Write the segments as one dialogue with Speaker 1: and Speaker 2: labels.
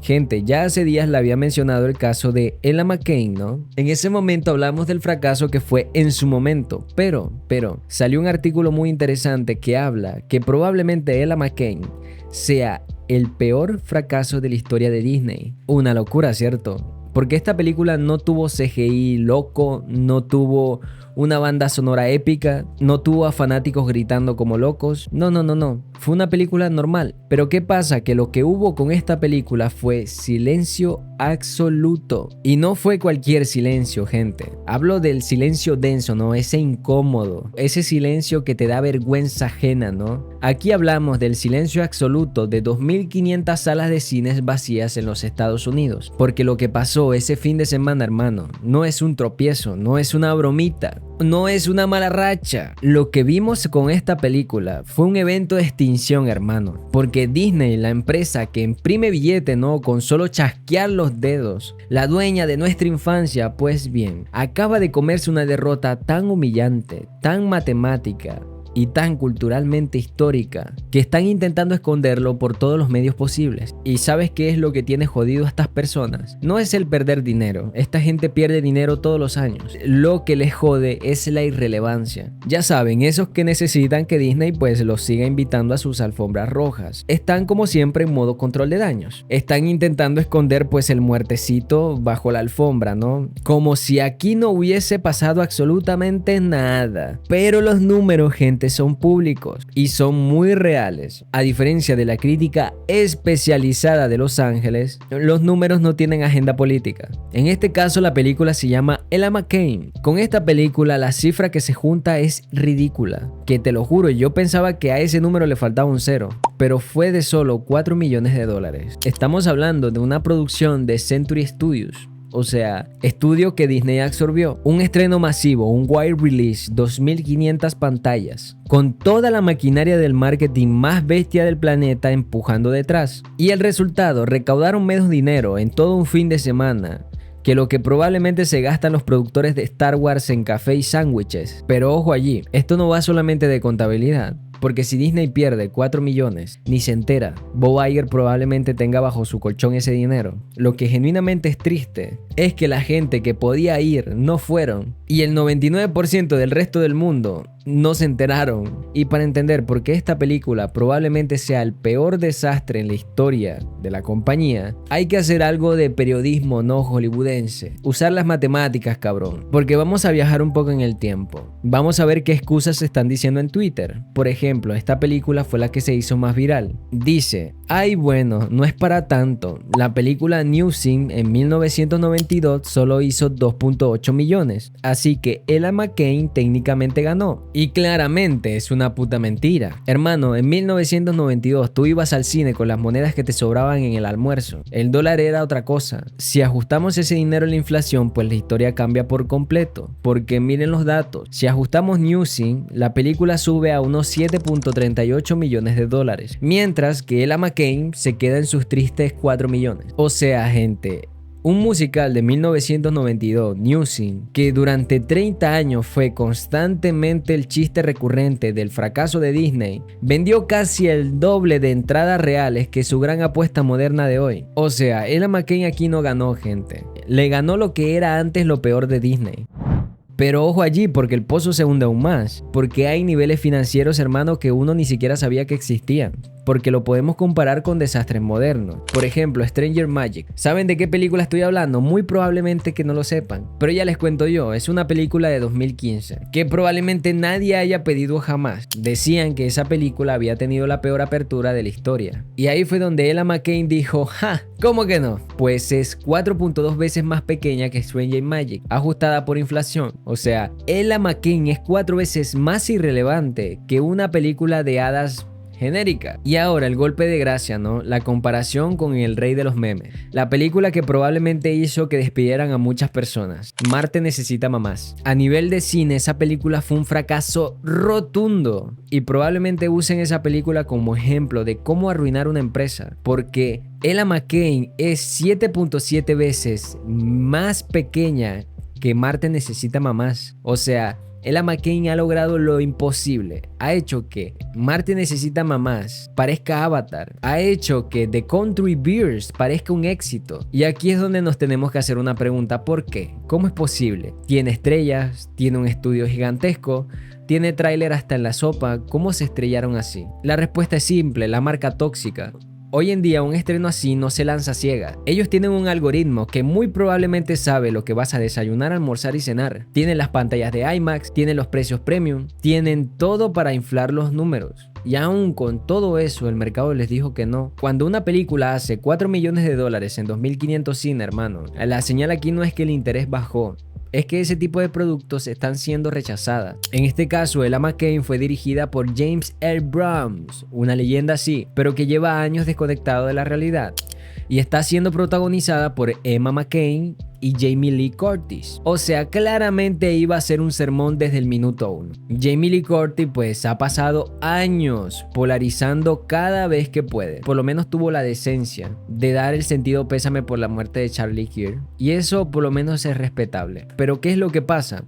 Speaker 1: Gente, ya hace días le había mencionado el caso de Ella McCain, ¿no? En ese momento hablamos del fracaso que fue en su momento, pero salió un artículo muy interesante que habla que probablemente Ella McCain sea el peor fracaso de la historia de Disney. Una locura, ¿cierto? Porque esta película no tuvo CGI loco, no tuvo una banda sonora épica, no tuvo a fanáticos gritando como locos. No. Fue una película normal. Pero ¿qué pasa? Que lo que hubo con esta película fue silencio absoluto. Y no fue cualquier silencio, gente. Hablo del silencio denso, ¿no? Ese incómodo. Ese silencio que te da vergüenza ajena, ¿no? Aquí hablamos del silencio absoluto de 2.500 salas de cines vacías en los Estados Unidos. Porque lo que pasó ese fin de semana, hermano, no es un tropiezo, no es una bromita. No es una mala racha. Lo que vimos con esta película fue un evento de extinción, hermano. Porque Disney, la empresa que imprime billete, ¿no? Con solo chasquear los dedos, la dueña de nuestra infancia, pues bien, acaba de comerse una derrota tan humillante, tan matemática y tan culturalmente histórica que están intentando esconderlo por todos los medios posibles. ¿Y sabes qué es lo que tiene jodido a estas personas? No es el perder dinero, esta gente pierde dinero todos los años. Lo que les jode es la irrelevancia. Ya saben, esos que necesitan que Disney pues los siga invitando a sus alfombras rojas. Están como siempre en modo control de daños. Están intentando esconder pues el muertecito bajo la alfombra, ¿no? Como si aquí no hubiese pasado absolutamente nada. Pero los números, gente, son públicos y son muy reales. A diferencia de la crítica especializada de Los Ángeles, los números no tienen agenda política. En este caso, la película se llama Ella McCain. Con esta película, la cifra que se junta es ridícula. Que te lo juro, yo pensaba que a ese número le faltaba un cero, pero fue de solo $4 millones. Estamos hablando de una producción de Century Studios. O sea, estudio que Disney absorbió. Un estreno masivo, un wide release, 2.500 pantallas, con toda la maquinaria del marketing más bestia del planeta empujando detrás. Y el resultado, recaudaron menos dinero en todo un fin de semana que lo que probablemente se gastan los productores de Star Wars en café y sándwiches. Pero ojo allí, esto no va solamente de contabilidad. Porque si Disney pierde 4 millones, ni se entera. Bob Iger probablemente tenga bajo su colchón ese dinero. Lo que genuinamente es triste es que la gente que podía ir no fueron. Y el 99% del resto del mundo no se enteraron. Y para entender por qué esta película probablemente sea el peor desastre en la historia de la compañía, hay que hacer algo de periodismo no hollywoodense. Usar las matemáticas, cabrón. Porque vamos a viajar un poco en el tiempo. Vamos a ver qué excusas se están diciendo en Twitter. Por ejemplo, esta película fue la que se hizo más viral. Dice: ay, bueno, no es para tanto. La película New Scene en 1992 solo hizo 2.8 millones. Así que Ella McCain técnicamente ganó. Y claramente es una puta mentira. Hermano, en 1992 tú ibas al cine con las monedas que te sobraban en el almuerzo. El dólar era otra cosa. Si ajustamos ese dinero a la inflación, pues la historia cambia por completo. Porque miren los datos. Si ajustamos New Scene, la película sube a unos 7.38 millones de dólares. Mientras que Ella McCain se queda en sus tristes 4 millones. O sea, gente, un musical de 1992, New Scene, que durante 30 años fue constantemente el chiste recurrente del fracaso de Disney, vendió casi el doble de entradas reales que su gran apuesta moderna de hoy. O sea, Ella McCain aquí no ganó, gente. Le ganó lo que era antes lo peor de Disney. Pero ojo allí, porque el pozo se hunde aún más. Porque hay niveles financieros, hermano, que uno ni siquiera sabía que existían. Porque lo podemos comparar con desastres modernos. Por ejemplo, Stranger Magic. ¿Saben de qué película estoy hablando? Muy probablemente que no lo sepan. Pero ya les cuento yo, es una película de 2015. Que probablemente nadie haya pedido jamás. Decían que esa película había tenido la peor apertura de la historia. Y ahí fue donde Ella McCain dijo: ¡ja! ¿Cómo que no? Pues es 4.2 veces más pequeña que Stranger Magic, ajustada por inflación. O sea, Ella McCain es 4 veces más irrelevante que una película de hadas genérica. Y ahora el golpe de gracia, ¿no? La comparación con el rey de los memes. La película que probablemente hizo que despidieran a muchas personas. Marte necesita mamás. A nivel de cine, esa película fue un fracaso rotundo. Y probablemente usen esa película como ejemplo de cómo arruinar una empresa. Porque Ella McCain es 7.7 veces más pequeña que Marte necesita mamás. O sea, Ella McCain ha logrado lo imposible. Ha hecho que Marte necesita mamás parezca Avatar. Ha hecho que The Country Bears parezca un éxito. Y aquí es donde nos tenemos que hacer una pregunta. ¿Por qué? ¿Cómo es posible? Tiene estrellas, tiene un estudio gigantesco, tiene tráiler hasta en la sopa. ¿Cómo se estrellaron así? La respuesta es simple, la marca tóxica. Hoy en día un estreno así no se lanza ciega. Ellos tienen un algoritmo que muy probablemente sabe lo que vas a desayunar, almorzar y cenar. Tienen las pantallas de IMAX, tienen los precios premium, tienen todo para inflar los números. Y aún con todo eso el mercado les dijo que no. Cuando una película hace $4 millones en 2.500 cine, hermano, la señal aquí no es que el interés bajó. Es que ese tipo de productos están siendo rechazadas. En este caso, Ella McCain fue dirigida por James Earl Browns, una leyenda sí, pero que lleva años desconectado de la realidad. Y está siendo protagonizada por Emma McCain y Jamie Lee Curtis. O sea, claramente iba a ser un sermón desde el minuto 1. Jamie Lee Curtis pues ha pasado años polarizando cada vez que puede. Por lo menos tuvo la decencia de dar el sentido pésame por la muerte de Charlie Kirk. Y eso por lo menos es respetable. Pero ¿qué es lo que pasa?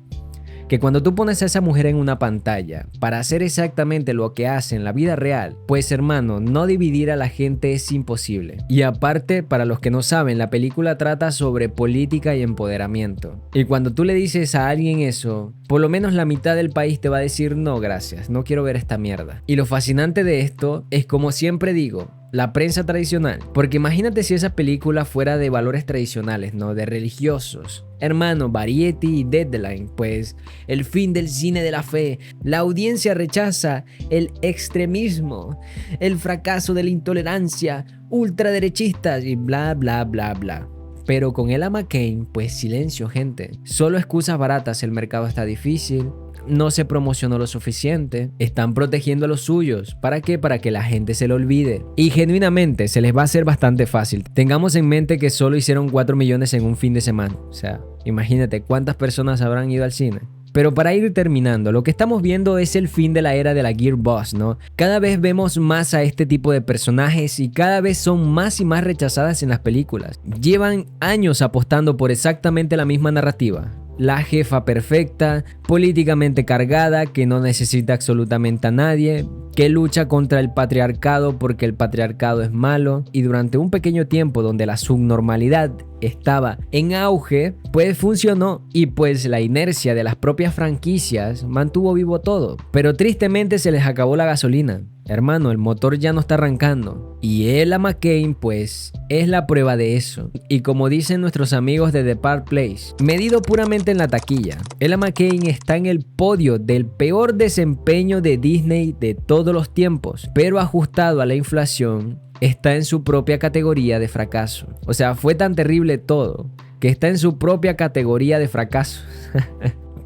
Speaker 1: Que cuando tú pones a esa mujer en una pantalla para hacer exactamente lo que hace en la vida real, pues hermano, no dividir a la gente es imposible. Y aparte, para los que no saben, la película trata sobre política y empoderamiento. Y cuando tú le dices a alguien eso, por lo menos la mitad del país te va a decir no gracias, no quiero ver esta mierda. Y lo fascinante de esto es, como siempre digo, la prensa tradicional. Porque imagínate si esa película fuera de valores tradicionales, ¿no? De religiosos. Hermano, Variety y Deadline, pues el fin del cine de la fe. La audiencia rechaza el extremismo, el fracaso de la intolerancia, ultraderechistas y bla bla bla bla. Pero con Ella McCain, pues silencio, gente. Solo excusas baratas, el mercado está difícil. No se promocionó lo suficiente. Están protegiendo a los suyos. ¿Para qué? Para que la gente se lo olvide. Y genuinamente se les va a hacer bastante fácil. Tengamos en mente que solo hicieron 4 millones en un fin de semana. O sea, imagínate cuántas personas habrán ido al cine. Pero para ir terminando, lo que estamos viendo es el fin de la era de la Girl Boss, ¿no? Cada vez vemos más a este tipo de personajes y cada vez son más y más rechazadas en las películas. Llevan años apostando por exactamente la misma narrativa. La jefa perfecta, políticamente cargada, que no necesita absolutamente a nadie, que lucha contra el patriarcado porque el patriarcado es malo, y durante un pequeño tiempo donde la subnormalidad estaba en auge, pues funcionó, y pues la inercia de las propias franquicias mantuvo vivo todo. Pero tristemente se les acabó la gasolina. Hermano, el motor ya no está arrancando. Y Ella McCain, pues, es la prueba de eso. Y como dicen nuestros amigos de The Park Place, medido puramente en la taquilla, Ella McCain está en el podio del peor desempeño de Disney de todos los tiempos, pero ajustado a la inflación, está en su propia categoría de fracaso. O sea, fue tan terrible todo que está en su propia categoría de fracaso.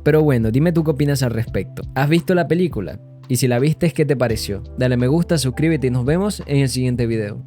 Speaker 1: Pero bueno, dime tú qué opinas al respecto. ¿Has visto la película? Y si la viste, ¿qué te pareció? Dale me gusta, suscríbete y nos vemos en el siguiente video.